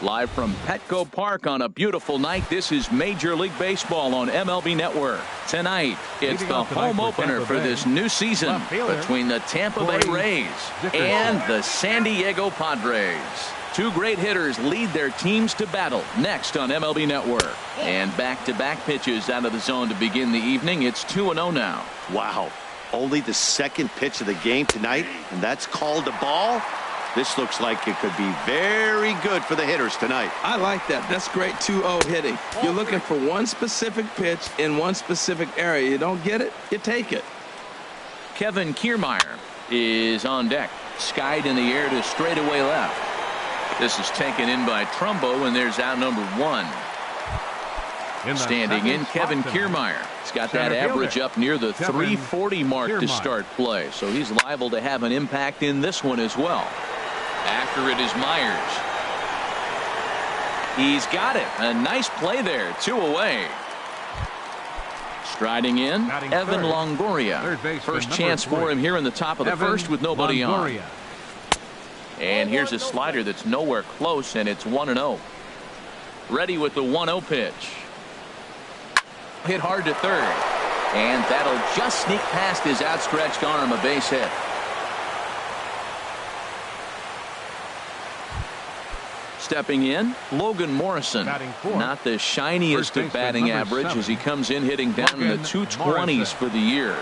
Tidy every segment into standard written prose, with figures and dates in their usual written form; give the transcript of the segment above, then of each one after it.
Live from Petco Park on a beautiful night, this is Major League Baseball on MLB Network. Tonight, it's the home opener for this new season between the Tampa Bay Rays and the San Diego Padres. Two great hitters lead their teams to battle next on MLB Network. And back-to-back pitches out of the zone to begin the evening. It's 2-0 now. Wow. Only the second pitch of the game tonight, and that's called a ball. This looks like it could be very good for the hitters tonight. I like that. That's great 2-0 hitting. You're looking for one specific pitch in one specific area. You don't get it, you take it. Kevin Kiermaier is on deck. Skied in the air to straightaway left. This is taken in by Trumbo, and there's out number one. Standing in, Kevin Kiermaier. He's got that average up near the 340 mark to start play, so he's liable to have an impact in this one as well. After it is Myers. He's got it. A nice play there. 2 away. Striding in, Evan Longoria. First chance for him here in the top of the first with nobody on. And here's a slider that's nowhere close, and it's 1-0. Ready with the 1-0 pitch. Hit hard to third. And that'll just sneak past his outstretched arm, a base hit. Stepping in, Logan Morrison. Not the shiniest of batting average as he comes in hitting down in the 220s for the year.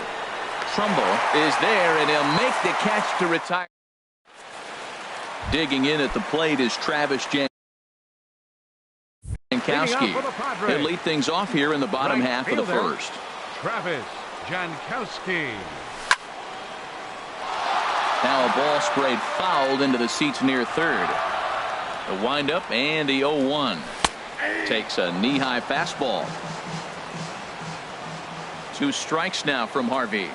Trumbo is there, and he'll make the catch to retire. Digging in at the plate is Travis Jankowski. He'll lead things off here in the bottom half of the first. Travis Jankowski. Now a ball sprayed fouled into the seats near third. The windup and the 0-1. Takes a knee-high fastball. 2 strikes now from Harvey.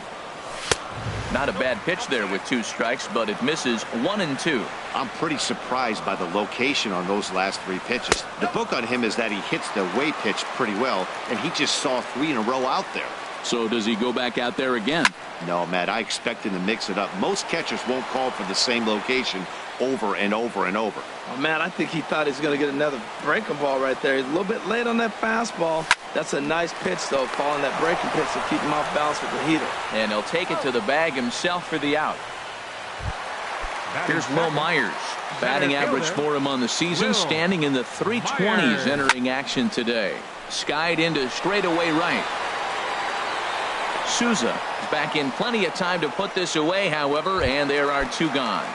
Not a bad pitch there with 2 strikes, but it misses 1-2. I'm pretty surprised by the location on those last 3 pitches. The book on him is that he hits the way pitch pretty well, and he just saw 3 in a row out there. So does he go back out there again? No, Matt, I expect him to mix it up. Most catchers won't call for the same location over and over and over. Oh, man, I think he thought he was going to get another breaking ball right there. He's a little bit late on that fastball. That's a nice pitch, though, following that breaking pitch to keep him off balance with the heater. And he'll take it to the bag himself for the out. Here's Will Myers. Batting average for him on the season, standing in the 320s entering action today. Skied into straightaway right. Souza is back in plenty of time to put this away, however, and there are 2 gone.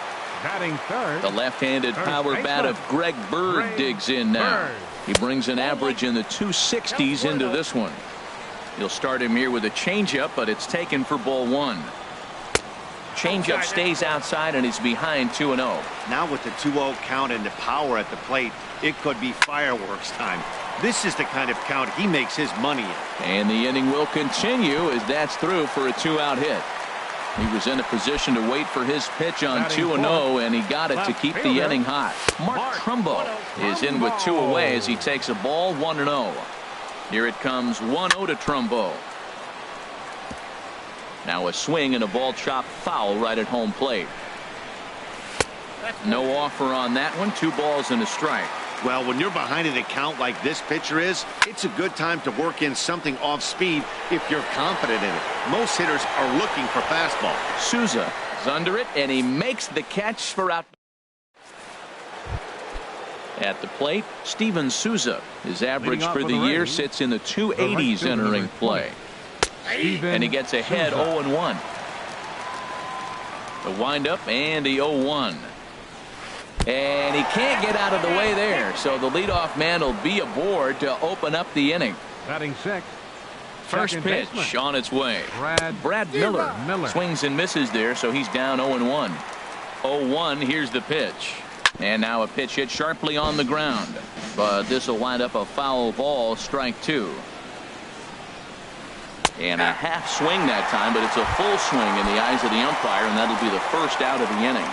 Batting third. The left-handed power bat of Greg Bird digs in now. He brings an average in the 260s into this one. He'll start him here with a changeup, but it's taken for ball 1. Changeup stays outside, and he's behind 2-0. Now with the 2-0 count and the power at the plate, it could be fireworks time. This is the kind of count he makes his money in. And the inning will continue as that's through for a 2-out hit. He was in a position to wait for his pitch on 2-0, and he got it to keep the inning hot. Mark Trumbo is in with 2 away as he takes a ball 1-0. Here it comes 1-0 to Trumbo. Now a swing and a ball chopped foul right at home plate. No offer on that one. 2 balls and a strike. Well, when you're behind in a count like this pitcher is, it's a good time to work in something off speed if you're confident in it. Most hitters are looking for fastball. Souza is under it, and he makes the catch for out. At the plate, Steven Souza. His average for the year sits in the 280s entering play. And he gets ahead 0-1. The windup and the 0-1. And he can't get out of the way there, so the leadoff man will be aboard to open up the inning. Batting 6. First pitch on its way. Brad Miller swings and misses there, so he's down 0-1. 0-1, here's the pitch. And now a pitch hit sharply on the ground. But this will wind up a foul ball, strike 2. And a half swing that time, but it's a full swing in the eyes of the umpire, and that'll be the first out of the inning.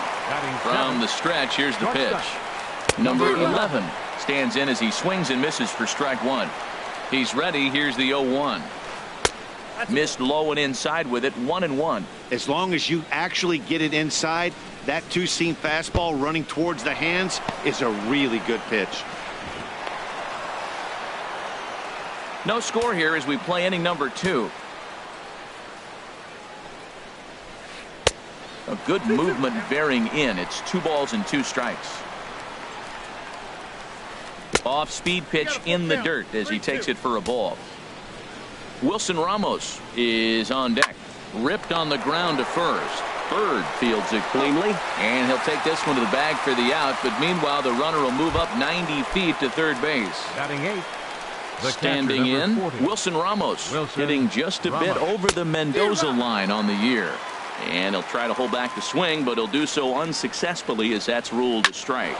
From the stretch, here's the pitch. Number 11 stands in as he swings and misses for strike 1. He's ready. Here's the 0-1. Missed low and inside with it, 1-1. As long as you actually get it inside, that two-seam fastball running towards the hands is a really good pitch. No score here as we play inning number 2. A good movement bearing in. It's 2 balls and 2 strikes. Off-speed pitch in the dirt as he takes it for a ball. Wilson Ramos is on deck. Ripped on the ground to first. Bird fields it cleanly, and he'll take this one to the bag for the out. But meanwhile, the runner will move up 90 feet to third base. Batting 8. Standing in, 40. Wilson Ramos hitting just a bit over the Mendoza line on the year. And he'll try to hold back the swing, but he'll do so unsuccessfully as that's ruled a strike.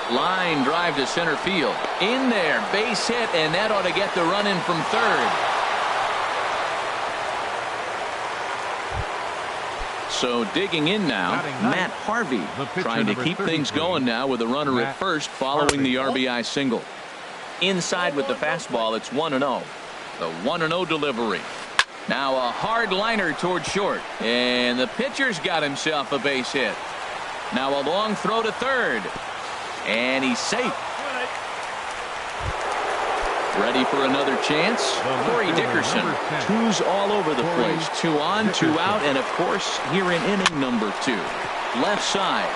Line drive to center field. In there, base hit, and that ought to get the run in from third. So digging in now, Matt Harvey trying to keep things going now with a runner at first following the RBI single. Inside with the fastball, it's 1-0. The 1-0 delivery. Now a hard liner toward short, and the pitcher's got himself a base hit. Now a long throw to third, and he's safe. Ready for another chance. Corey Dickerson, 2s all over the place. 2 on, 2 out, and of course here in inning number 2. Left side.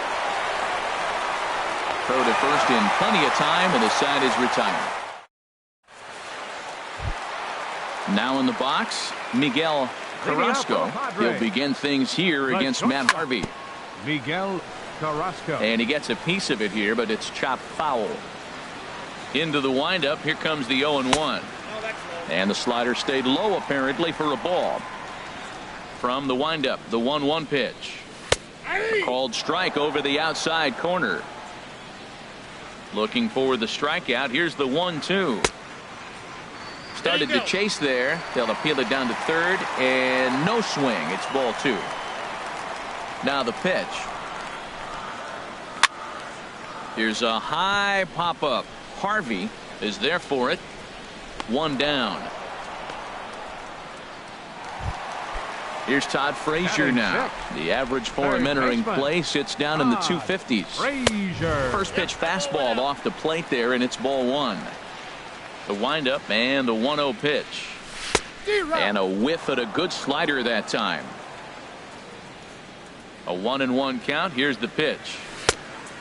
Throw to first in plenty of time, and the side is retired. Now in the box, Miguel Carrasco. He'll begin things here against Matt Harvey. Miguel Carrasco. And he gets a piece of it here, but it's chopped foul. Into the windup, here comes the 0-1. And the slider stayed low apparently for a ball. From the windup, the 1-1 pitch. A called strike over the outside corner. Looking for the strikeout. Here's the 1-2. Started to chase there. They'll appeal it down to third, and no swing. It's ball 2. Now the pitch. Here's a high pop-up. Harvey is there for it. 1 down. Here's Todd Frazier now. The average for him entering play sits down in the 250s. First pitch fastball off the plate there, and it's ball 1. The windup and the 1-0 pitch. And a whiff at a good slider that time. A 1-1 count. Here's the pitch.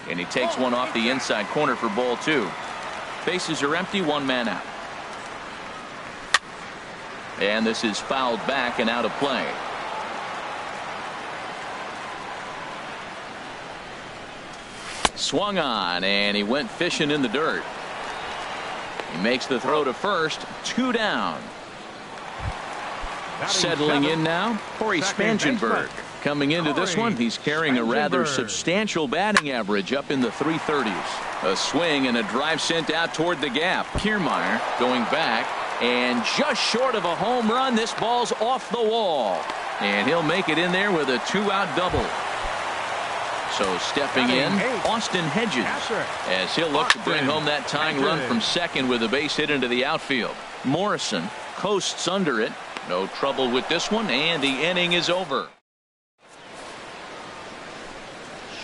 And he takes one off the inside corner for ball 2. Bases are empty, 1 man out. And this is fouled back and out of play. Swung on, and he went fishing in the dirt. He makes the throw to first. 2 down. Settling in now, Corey Spangenberg. Coming into this one, he's carrying a rather substantial batting average up in the 330s. A swing and a drive sent out toward the gap. Kiermaier going back, and just short of a home run. This ball's off the wall, and he'll make it in there with a 2-out double. So stepping in, Austin Hedges, as he'll look to bring home that tying run from second with a base hit into the outfield. Morrison coasts under it. No trouble with this one, and the inning is over.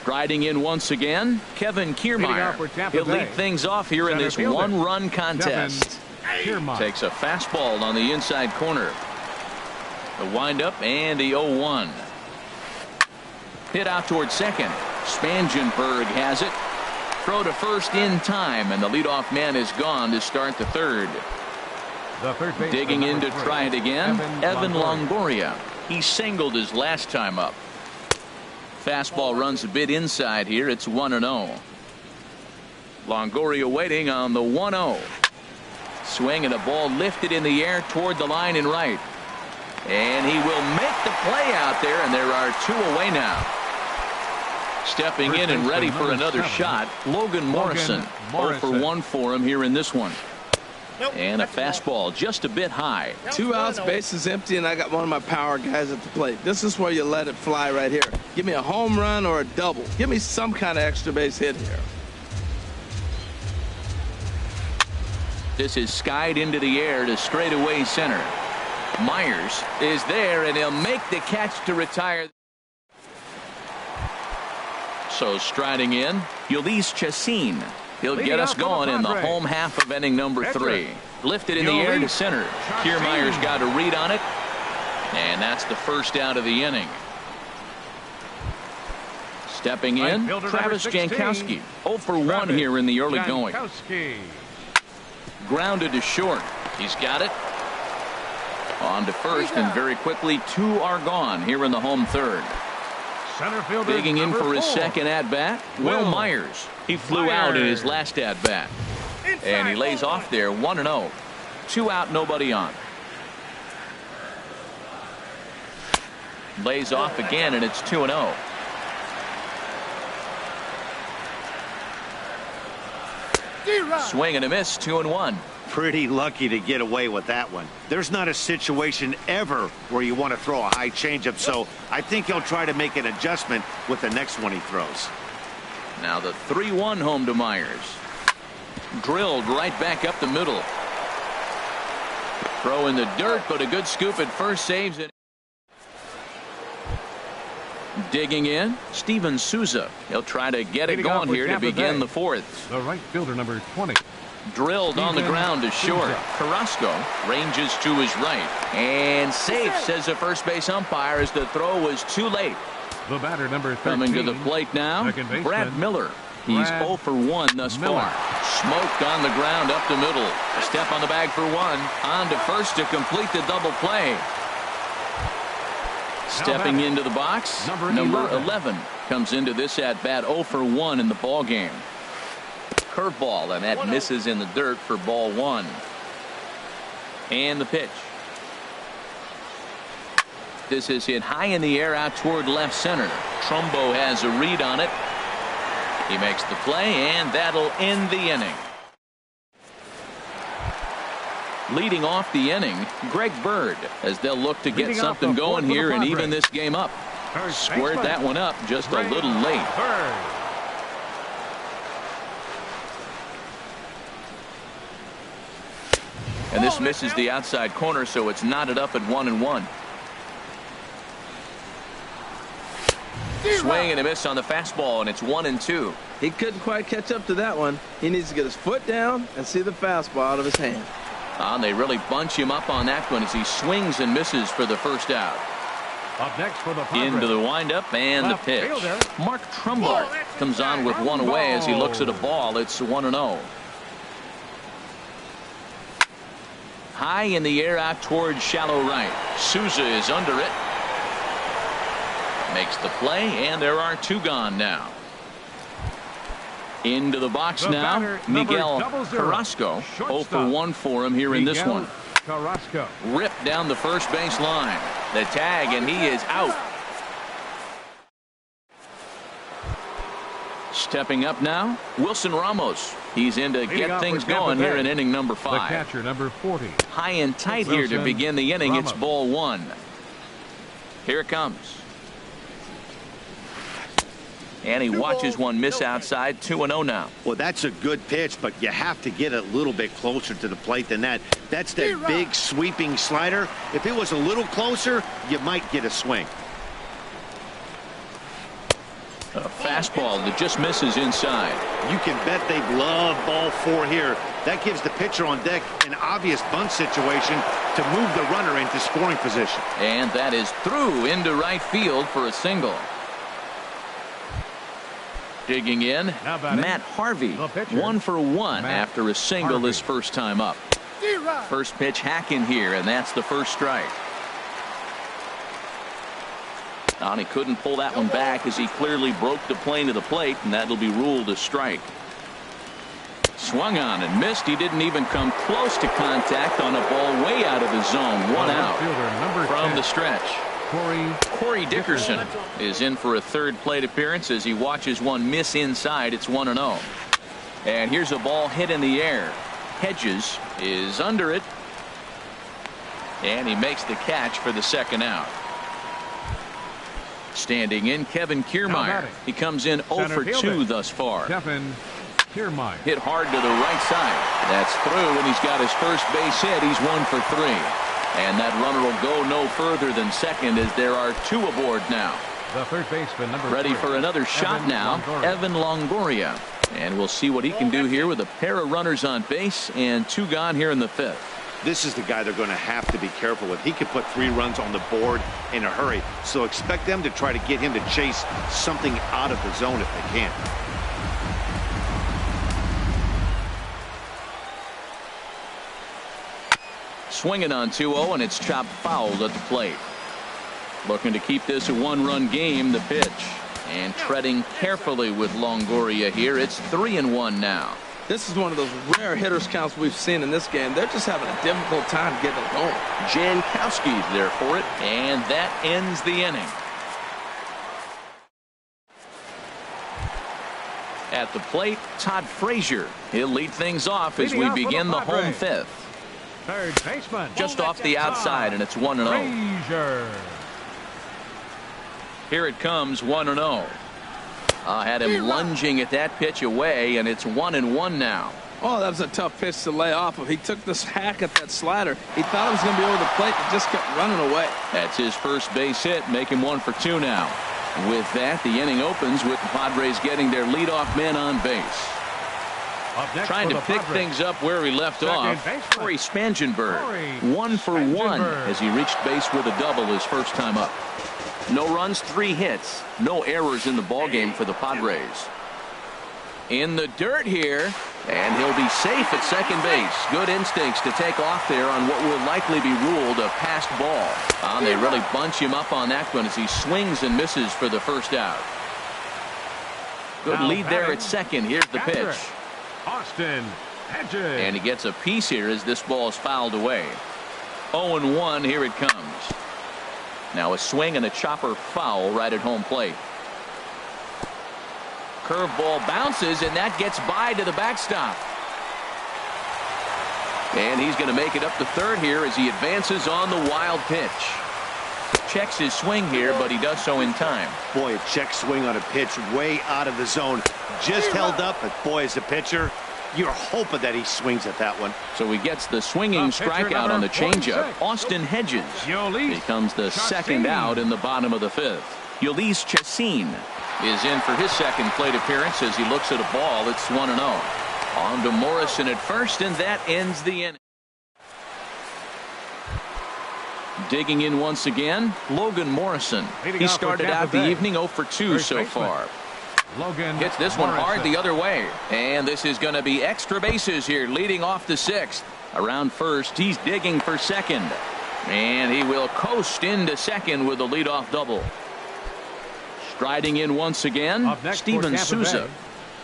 Striding in once again, Kevin Kiermaier. He'll lead things off here in this 1-run contest. Takes a fastball on the inside corner. The windup and the 0-1. Hit out toward second. Spangenberg has it. Throw to first in time, and the leadoff man is gone to start the third. Digging in to try it again, Evan Longoria. He singled his last time up. Fastball runs a bit inside here. It's 1-0. Longoria waiting on the 1-0. Swing and a ball lifted in the air toward the line and right. And he will make the play out there, and there are 2 away now. Stepping in and ready for another shot, Logan Morrison. 0 for 1 for him here in this one. And a fastball just a bit high. 2 outs, bases empty, and I got one of my power guys at the plate. This is where you let it fly right here. Give me a home run or a double. Give me some kind of extra base hit here. This is skied into the air to straightaway center. Myers is there, and he'll make the catch to retire. So striding in, Ulysses Chassin. He'll get us going in the home half of inning number 3. Lifted in the air to center. Kiermaier's got a read on it, and that's the first out of the inning. Stepping in, Travis Jankowski. 0 for 1 here in the early going. Grounded to short. He's got it. On to first, and very quickly 2 are gone here in the home third. Digging in for his second at-bat, Will Myers. He flew out in his last at-bat. And he lays off there, 1-0. 2 out, nobody on. Lays off again, and it's 2-0. Swing and a miss, 2-1. Pretty lucky to get away with that one. There's not a situation ever where you want to throw a high changeup, so I think he'll try to make an adjustment with the next one he throws. Now the 3-1 home to Myers. Drilled right back up the middle. Throw in the dirt, but a good scoop at first, saves it. Digging in, Steven Souza. He'll try to get it going here to begin the fourth. The right fielder, number 20. Drilled on the ground to short. Carrasco ranges to his right. And safe, says the first base umpire, as the throw was too late. The batter, number 13. Coming to the plate now, Brad Miller. He's 0 for 1 thus far. Smoked on the ground up the middle. A step on the bag for 1. On to first to complete the double play. Stepping into the box, number 11 comes into this at-bat 0 for 1 in the ball game. Curveball, and that misses in the dirt for ball 1. And the pitch. This is hit high in the air out toward left center. Trumbo has a read on it. He makes the play, and that'll end the inning. Leading off the inning, Greg Bird, as they'll look to get something going here and even this game up. Squared that one up just a little late. And this misses the outside corner, so it's knotted up at 1-1. Swing and a miss on the fastball, and it's 1-2. He couldn't quite catch up to that one. He needs to get his foot down and see the fastball out of his hand. And they really bunch him up on that one as he swings and misses for the first out. Up next for the Padres. Into the windup and the pitch. Mark Trumbart comes on with one away as he looks at a ball. It's 1-0. High in the air out towards shallow right. Souza is under it. Makes the play, and there are 2 gone now. Into the box now, Miguel Carrasco. 0 for 1 for him here in this one. Carrasco. Ripped down the first base line. The tag, and he is out. Stepping up now, Wilson Ramos. He's in to get things going here in inning number 5. The catcher, number 40. High and tight here to begin the inning. It's ball 1. Here it comes. And he watches one miss outside. 2-0 now. Well, that's a good pitch, but you have to get a little bit closer to the plate than that. That's that big sweeping slider. If it was a little closer, you might get a swing. A fastball that just misses inside. You can bet they love ball 4 here. That gives the pitcher on deck an obvious bunt situation to move the runner into scoring position. And that is through into right field for a single. Digging in, Matt Harvey. 1 for 1 after a single his first time up. First pitch hacking here, and that's the first strike. And he couldn't pull that one back as he clearly broke the plane to the plate, and that'll be ruled a strike. Swung on and missed. He didn't even come close to contact on a ball way out of his zone. 1 out from the stretch. Corey Dickerson is in for a third plate appearance as he watches one miss inside. It's 1-0. And here's a ball hit in the air. Hedges is under it. And he makes the catch for the second out. Standing in, Kevin Kiermaier. He comes in 0 for 2 thus far. Kevin Kiermaier. Hit hard to the right side. That's through, and he's got his first base hit. He's 1 for 3. And that runner will go no further than second as there are two aboard now. The third baseman, number Ready 3. for another shot Evan now, Longoria. Evan Longoria. And we'll see what he can do here with a pair of runners on base and 2 gone here in the 5th. This is the guy they're going to have to be careful with. He could put 3 runs on the board in a hurry, so expect them to try to get him to chase something out of the zone if they can. Swinging on 2-0, and it's chopped foul at the plate. Looking to keep this a 1-run game, the pitch. And treading carefully with Longoria here. It's 3-1 now. This is one of those rare hitters counts we've seen in this game. They're just having a difficult time getting it going. Jankowski's there for it, and that ends the inning. At the plate, Todd Frazier. He'll lead things off as we begin the home 5th. Third baseman. Just off the outside, and it's 1-0. Frazier. Here it comes, 1-0. Had him lunging at that pitch away, and it's 1-1 now. Oh, that was a tough pitch to lay off of. He took this hack at that slider. He thought it was going to be over the plate, but just kept running away. That's his first base hit, making 1 for 2 now. With that, the inning opens with the Padres getting their leadoff man on base. Trying to pick things up where he left off. Corey Spangenberg, 1 for 1 as he reached base with a double his first time up. No runs, 3 hits. No errors in the ballgame for the Padres. In the dirt here, and he'll be safe at second base. Good instincts to take off there on what will likely be ruled a passed ball. They really bunch him up on that one as he swings and misses for the first out. Good lead there at second. Here's the pitch. Austin Hedges. And he gets a piece here as this ball is fouled away. 0-1, here it comes. Now a swing and a chopper foul right at home plate. Curveball bounces, and that gets by to the backstop. And he's going to make it up to third here as he advances on the wild pitch. Checks his swing here, but he does so in time. Boy, a check swing on a pitch way out of the zone. Just held up, but boy, as a pitcher, you're hoping that he swings at that one. So he gets the swinging strikeout on the changeup. Austin Hedges becomes the second out in the bottom of the 5th. Ulysses Chacin is in for his second plate appearance as he looks at a ball. It's 1-0. On to Morrison at first, and that ends the inning. Digging in once again, Logan Morrison. He started out the evening 0 for 2 so far. Logan hits this one hard the other way, and this is going to be extra bases here leading off the 6th. Around first, he's digging for second, and he will coast into second with a leadoff double. Striding in once again, Steven Souza.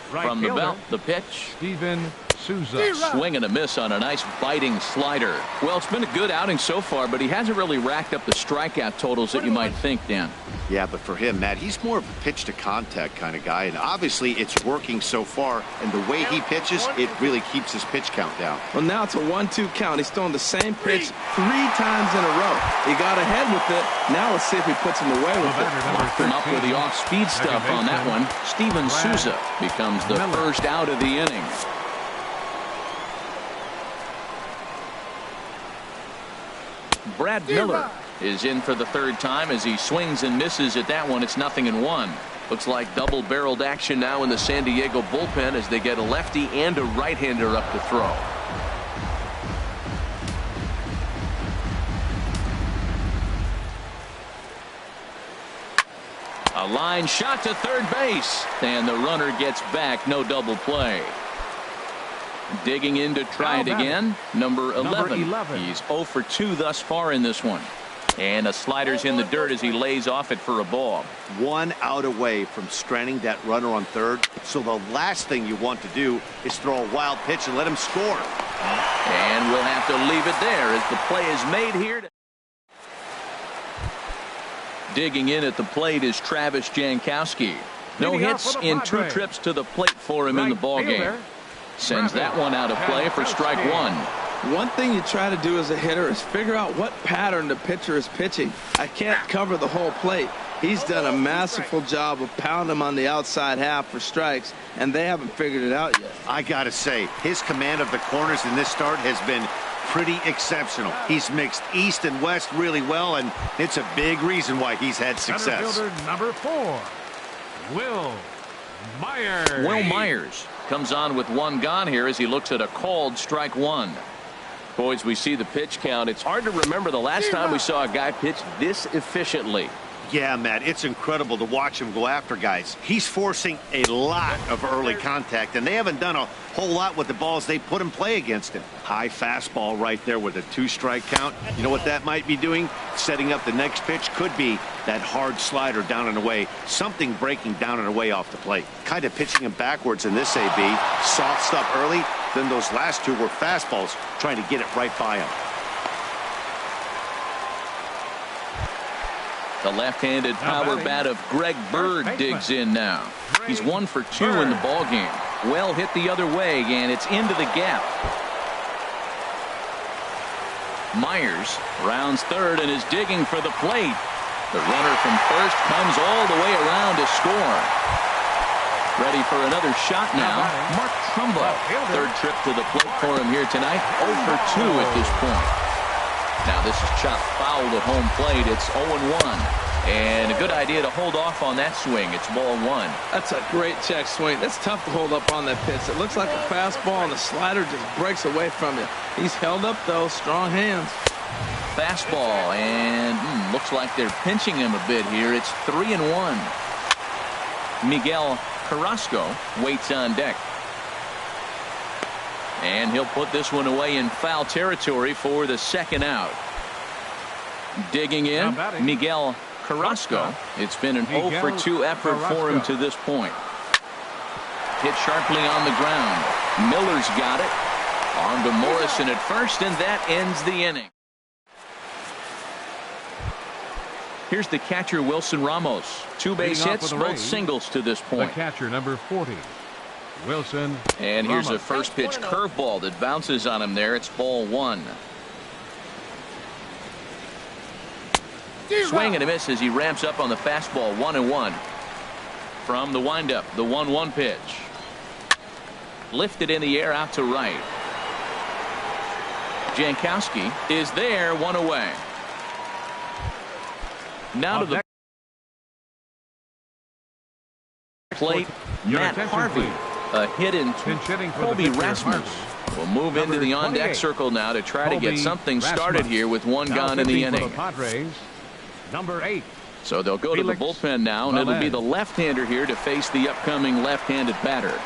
From the belt, the pitch. Steven Souza. Swing and a miss on a nice biting slider. Well, it's been a good outing so far, but he hasn't really racked up the strikeout totals that you might think, Dan. Yeah, but for him, Matt, he's more of a pitch to contact kind of guy, and obviously it's working so far, and the way he pitches, it really keeps his pitch count down. Well, now it's a 1-2 count. He's throwing the same pitch 3 times in a row. He got ahead with it. Now let's see if he puts him away with it. Locked him up with the off-speed stuff on that one. Steven Souza becomes the first out of the inning. Brad Miller is in for the third time as he swings and misses at that one. It's 0-1. Looks like double-barreled action now in the San Diego bullpen as they get a lefty and a right-hander up to throw. A line shot to third base, and the runner gets back. No double play. Digging in to try it again. Number 11. He's 0 for 2 thus far in this one. And a slider's in the dirt as he lays off it for a ball. 1 out away from stranding that runner on third. So the last thing you want to do is throw a wild pitch and let him score. And we'll have to leave it there as the play is made here. Digging in at the plate is Travis Jankowski. No hits in 2 trips to the plate for him in the ballgame. Sends that one out of play for strike 1. One thing you try to do as a hitter is figure out what pattern the pitcher is pitching. I can't cover the whole plate. He's done a masterful job of pounding him on the outside half for strikes, and they haven't figured it out yet. I got to say, his command of the corners in this start has been pretty exceptional. He's mixed east and west really well, and it's a big reason why he's had success. Center fielder number 4, Will Myers. Will Myers comes on with one gone here as he looks at a called strike one. Boys, we see the pitch count. It's hard to remember the last time we saw a guy pitch this efficiently. Yeah, Matt, it's incredible to watch him go after guys. He's forcing a lot of early contact, and they haven't done a whole lot with the balls they put in play against him. High fastball right there with a 2-strike count. You know what that might be doing? Setting up the next pitch could be that hard slider down and away, something breaking down and away off the plate. Kind of pitching him backwards in this AB. Soft stuff early, then those last two were fastballs, trying to get it right by him. The left-handed power bat of Greg Bird digs in now. He's 1 for 2 in the ballgame. Well hit the other way, and it's into the gap. Myers rounds third and is digging for the plate. The runner from first comes all the way around to score. Ready for another shot now. Mark Trumbo. Third trip to the plate for him here tonight. 0 for 2 at this point. Now this is chopped foul at home plate. It's 0-1. And a good idea to hold off on that swing. It's ball 1. That's a great check swing. That's tough to hold up on that pitch. It looks like a fastball, and the slider just breaks away from you. He's held up, though. Strong hands. Fastball, and looks like they're pinching him a bit here. It's 3-1. Miguel Carrasco waits on deck. And he'll put this one away in foul territory for the second out. Digging in, Miguel Carrasco. It's been an 0 for 2 effort for him to this point. Hit sharply on the ground. Miller's got it. On to Morrison at first, and that ends the inning. Here's the catcher, Wilson Ramos. 2 base hits, both singles to this point. The catcher, number 40. Wilson. And here's a first pitch curveball that bounces on him there. It's ball 1. Swing and a miss as he ramps up on the fastball. 1-1. From the windup, the 1-1 pitch. Lifted in the air out to right. Jankowski is there, 1 away. Now to the plate, Matt Harvey. A hit in Colby Rasmus will move into the on-deck circle now to try to get something started here with 1 gone in the inning. Number 8. So they'll go to the bullpen now, and it'll be the left-hander here to face the upcoming left-handed batter.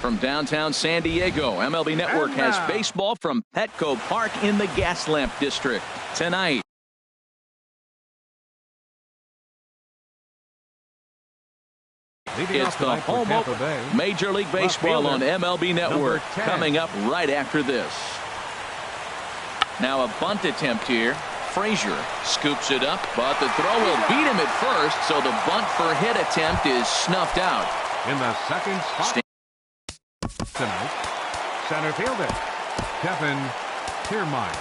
From downtown San Diego, MLB Network has baseball from Petco Park in the Gaslamp District tonight. It's the home opener. Major League Baseball on MLB Network coming up right after this. Now a bunt attempt here. Frazier scoops it up, but the throw will beat him at first, so the bunt for hit attempt is snuffed out. In the second spot tonight, center fielder Kevin Kiermaier.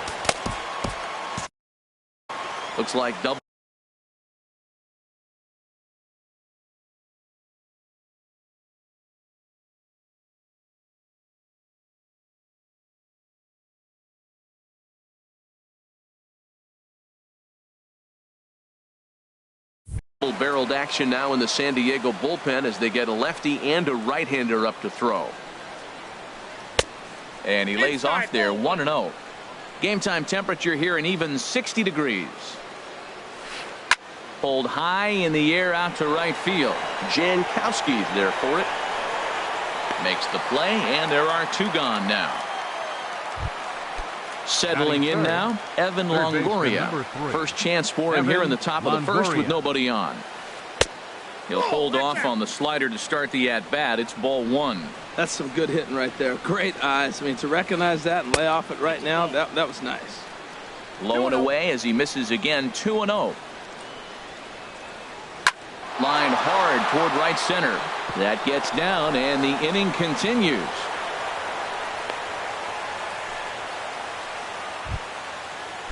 Looks like double. Barreled action now in the San Diego bullpen as they get a lefty and a right-hander up to throw. And he lays off there 1-0. Game time temperature here an even 60 degrees. Pulled high in the air out to right field. Jankowski's there for it. Makes the play, and there are two gone now. Settling in now, Evan Longoria. First chance for him here in the top of the first with nobody on. He'll hold off on the slider to start the at-bat. It's ball one. That's some good hitting right there. Great eyes. I mean, to recognize that and lay off it right now, that was nice. Low and away as he misses again, 2-0. Line hard toward right center. That gets down, and the inning continues.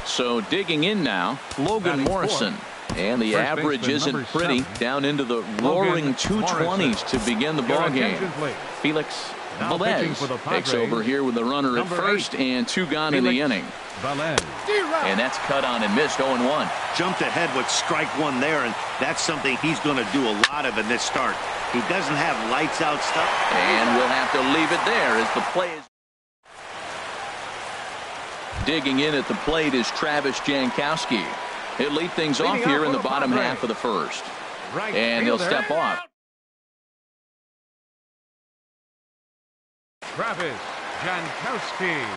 So digging in now, Logan Morrison. And the average isn't pretty. Down into the roaring 220s to begin the ballgame. Felix Velez takes over here with a runner at first and two gone in the inning. And that's cut on and missed 0-1. Jumped ahead with strike one there, and that's something he's going to do a lot of in this start. He doesn't have lights out stuff. And we'll have to leave it there as the play is. Digging in at the plate is Travis Jankowski. He'll lead things off here in the bottom half of the first. And he'll step off. Travis Jankowski.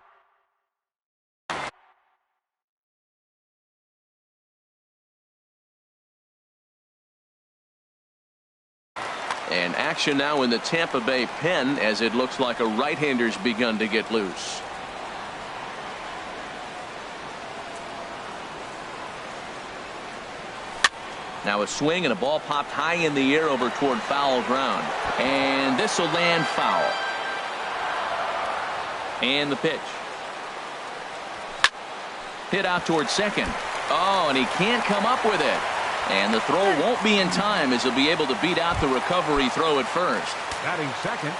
And action now in the Tampa Bay pen as it looks like a right-hander's begun to get loose. Now a swing and a ball popped high in the air over toward foul ground. And this will land foul. And the pitch. Hit out toward second. Oh, and he can't come up with it. And the throw won't be in time as he'll be able to beat out the recovery throw at first. Batting second.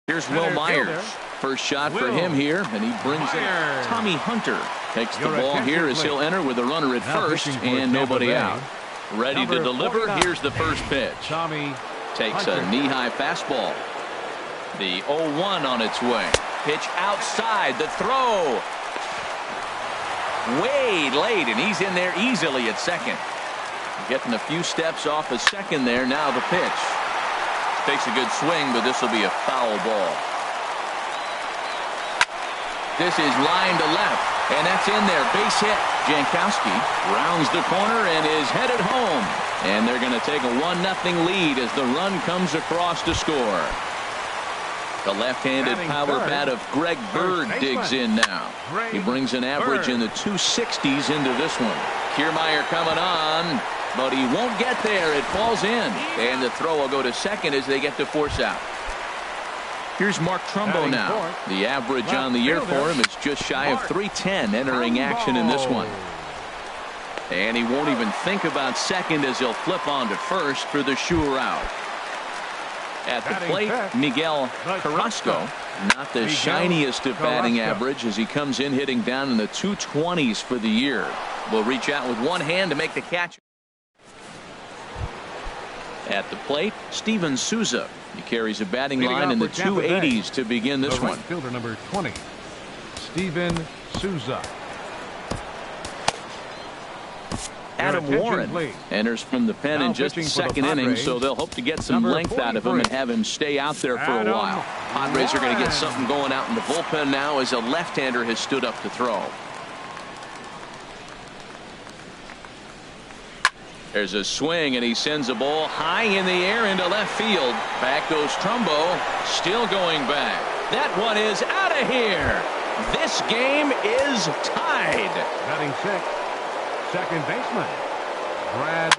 Here's Will Myers. First shot for him here, and he brings in Tommy Hunter. Takes the ball here as he'll enter with a runner at first and nobody out. Ready to deliver. Here's the first pitch. Tommy takes a knee-high fastball. The 0-1 on its way. Pitch outside. The throw. Way late, and he's in there easily at second. Getting a few steps off of second there. Now the pitch. Takes a good swing, but this will be a foul ball. This is line to left, and that's in there. Base hit. Jankowski rounds the corner and is headed home. And they're going to take a 1-0 lead as the run comes across to score. The left-handed power bat of Greg Bird digs in now. He brings an average in the 260s into this one. Kiermaier coming on, but he won't get there. It falls in, and the throw will go to second as they get to force out. Here's Mark Trumbo now. The average on the year for him is just shy of 310 entering action in this one. And he won't even think about second as he'll flip on to first for the sure out. At the plate, Miguel Carrasco, not the shiniest of batting average as he comes in hitting down in the 220s for the year. Will reach out with one hand to make the catch. At the plate, Steven Souza. He carries a batting line in the 280s to begin this one. Fielder number 20, Steven Souza. Adam Warren enters from the pen in just the second inning, so they'll hope to get some length out of him and have him stay out there for a while. Padres are going to get something going out in the bullpen now as a left-hander has stood up to throw. There's a swing, and he sends a ball high in the air into left field. Back goes Trumbo, still going back. That one is out of here. This game is tied. Batting sixth, second baseman Brad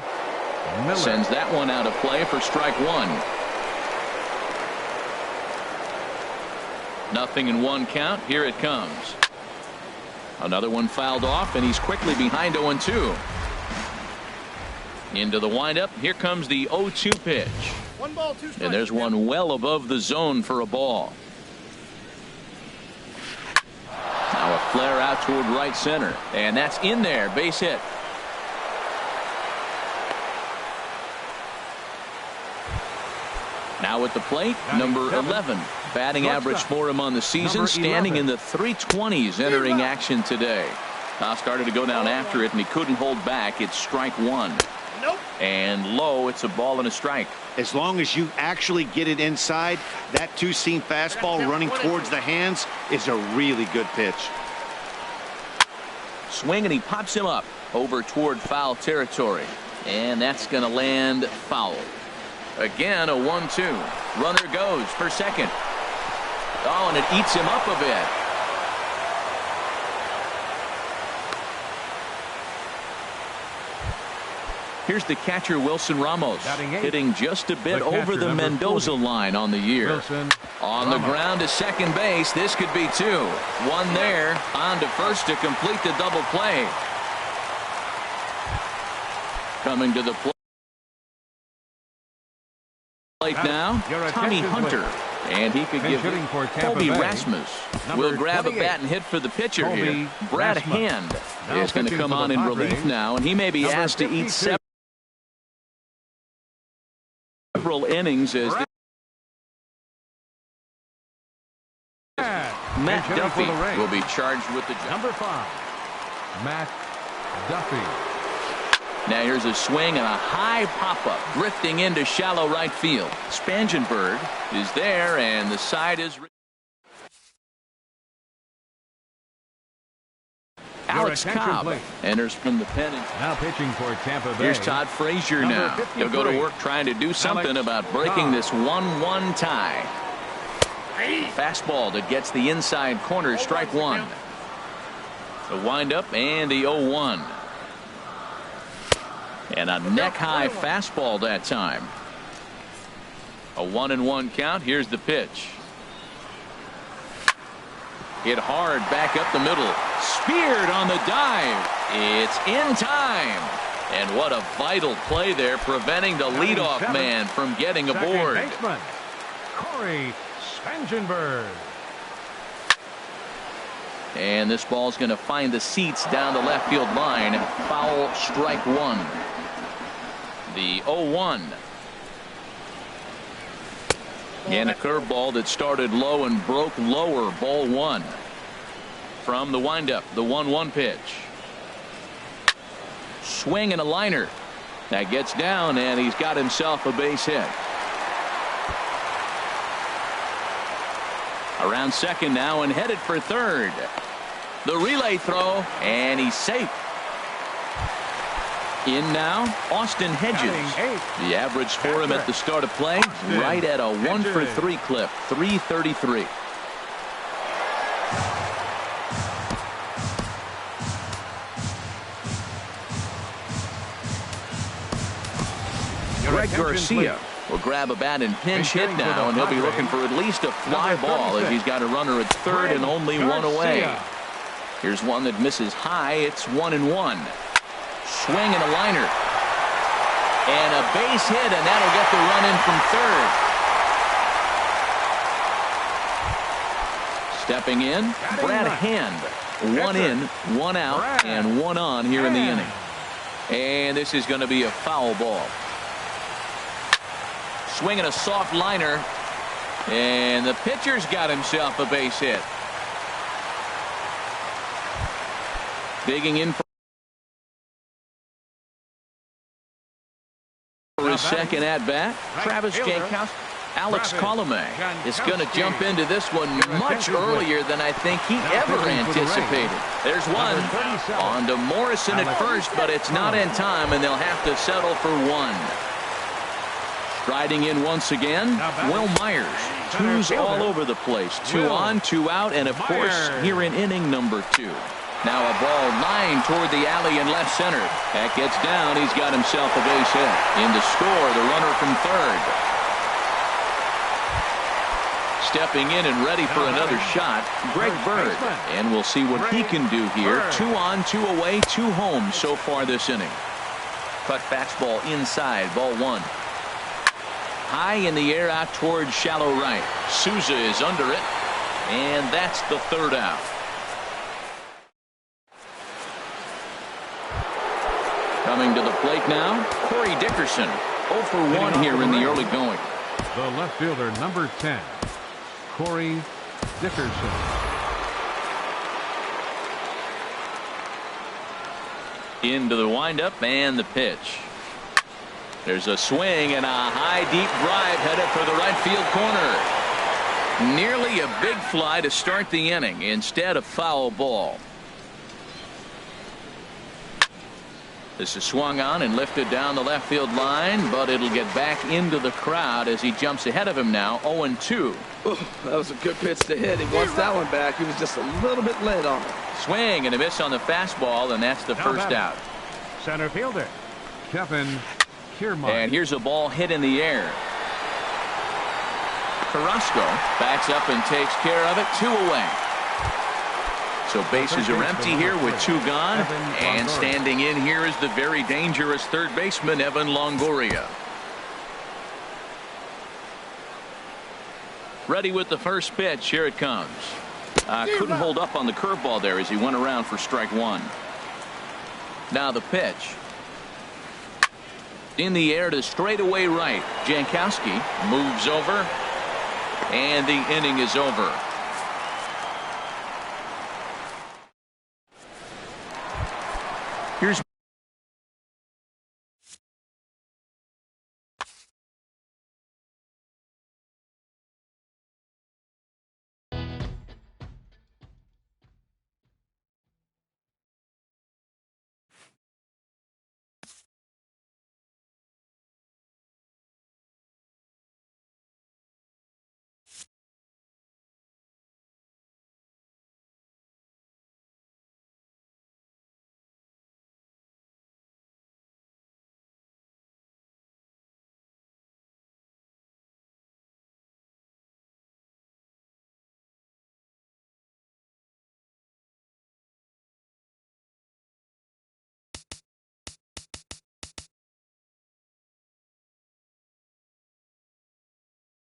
Miller. Sends that one out of play for strike one. 0-1 count. Here it comes. Another one fouled off, and he's quickly behind 0-2. Into the windup. Here comes the 0-2 pitch. 1 ball, 2 strikes. And there's one well above the zone for a ball. Now a flare out toward right center. And that's in there. Base hit. Now at the plate, number 11. Batting average for him on the season, standing in the 320s entering action today. Now started to go down after it, and he couldn't hold back. It's strike one. Nope. And low, it's a ball and a strike. As long as you actually get it inside, that two-seam fastball running towards the hands is a really good pitch. Swing, and he pops him up over toward foul territory. And that's going to land foul. Again, a 1-2. Runner goes for second. Oh, and it eats him up a bit. Here's the catcher, Wilson Ramos, hitting just a bit over the Mendoza line on the year. On the ground to second base. This could be two. One there. On to first to complete the double play. Coming to the plate now, Tommy Hunter. And he could give Colby Rasmus. Will grab a bat and hit for the pitcher here. Brad Hand is going to come on in relief now, and he may be asked to eat several innings as Matt Duffy will be charged with the job. Number 5, Matt Duffy. Now here's a swing and a high pop-up drifting into shallow right field. Spangenberg is there, and the side is Alex Cobb enters from the pen. Now pitching for Tampa Bay. Here's Todd Frazier now. He'll go to work trying to do something about breaking this 1-1 tie. Fastball that gets the inside corner, strike one. The windup and the 0-1. And a neck-high fastball that time. A 1-1 count. Here's the pitch. Hit hard back up the middle. Speared on the dive. It's in time. And what a vital play there, preventing the leadoff man from getting aboard. Corey Spangenberg. And this ball's going to find the seats down the left field line. Foul, strike one. The 0-1. And a curveball that started low and broke lower. Ball one. From the windup, the 1-1 pitch. Swing and a liner. That gets down, and he's got himself a base hit. Around second now and headed for third. The relay throw, and he's safe. In now, Austin Hedges. The average for him at the start of play, right at a 1-for-3 clip, 333. Greg Garcia will grab a bat and pinch hit now, and he'll be looking for at least a fly ball as he's got a runner at third and only one away. Here's one that misses high. It's 1-1. Swing and a liner. And a base hit, and that'll get the run in from third. Stepping in, Brad Hand. One in, one out, and one on here in the inning. And this is going to be a foul ball. Swinging a soft liner, and the pitcher's got himself a base hit. Digging in for his second at-bat. Travis Jankowski. Alex Colomé is going to jump into this one much earlier than I think he ever anticipated. There's one. On to Morrison at first, but it's not in time, and they'll have to settle for one. Striding in once again, Will Myers. Twos all over the place. 2 on, 2 out, and of course, here in inning number 2. Now a ball lined toward the alley in left center. That gets down. He's got himself a base hit. In to score, the runner from third. Stepping in and ready for another shot, Greg Bird. And we'll see what he can do here. 2 on, 2 away, 2 home so far this inning. Cut fastball inside, ball 1. High in the air out towards shallow right. Souza is under it, and that's the third out. Coming to the plate now, Corey Dickerson. 0 for 1 here in the early going. The left fielder, number 10, Corey Dickerson. Into the windup and the pitch. There's a swing and a high deep drive headed for the right field corner. Nearly a big fly to start the inning. Instead, a foul ball. This is swung on and lifted down the left field line, but it'll get back into the crowd as he jumps ahead of him now. 0-2. That was a good pitch to hit. He wants that one back. He was just a little bit late on it. Swing and a miss on the fastball, and that's the first out. Center fielder, Kevin Kiermaier. And here's a ball hit in the air. Carrasco backs up and takes care of it. 2 away. So bases are empty here with 2 gone. And standing in here is the very dangerous third baseman, Evan Longoria. Ready with the first pitch. Here it comes. Couldn't hold up on the curveball there as he went around for strike 1. Now the pitch. In the air to straightaway right. Jankowski moves over. And the inning is over.